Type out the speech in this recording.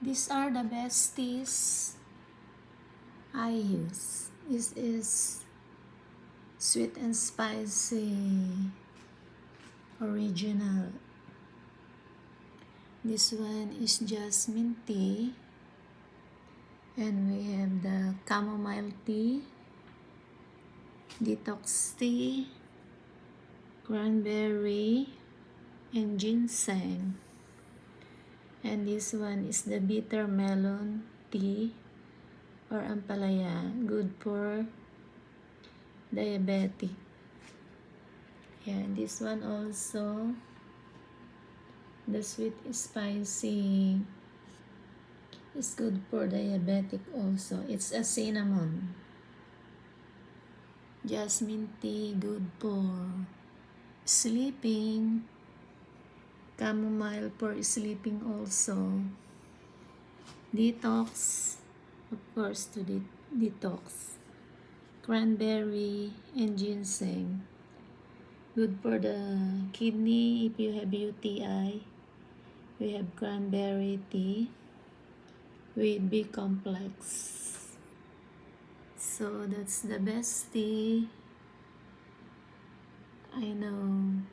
These are the best teas I use. This is sweet and spicy original. This one is jasmine tea. And we have the chamomile tea, detox tea, cranberry, and ginseng. And this one is the bitter melon tea or ampalaya, good for diabetic. Yeah, this one also, the sweet spicy, is good for diabetic also. It's a cinnamon. Jasmine tea, good for sleeping. Chamomile for sleeping also. Detox, of course, to detox. Cranberry and ginseng. Good for the kidney if you have UTI. We have cranberry tea with B complex. So that's the best tea I know.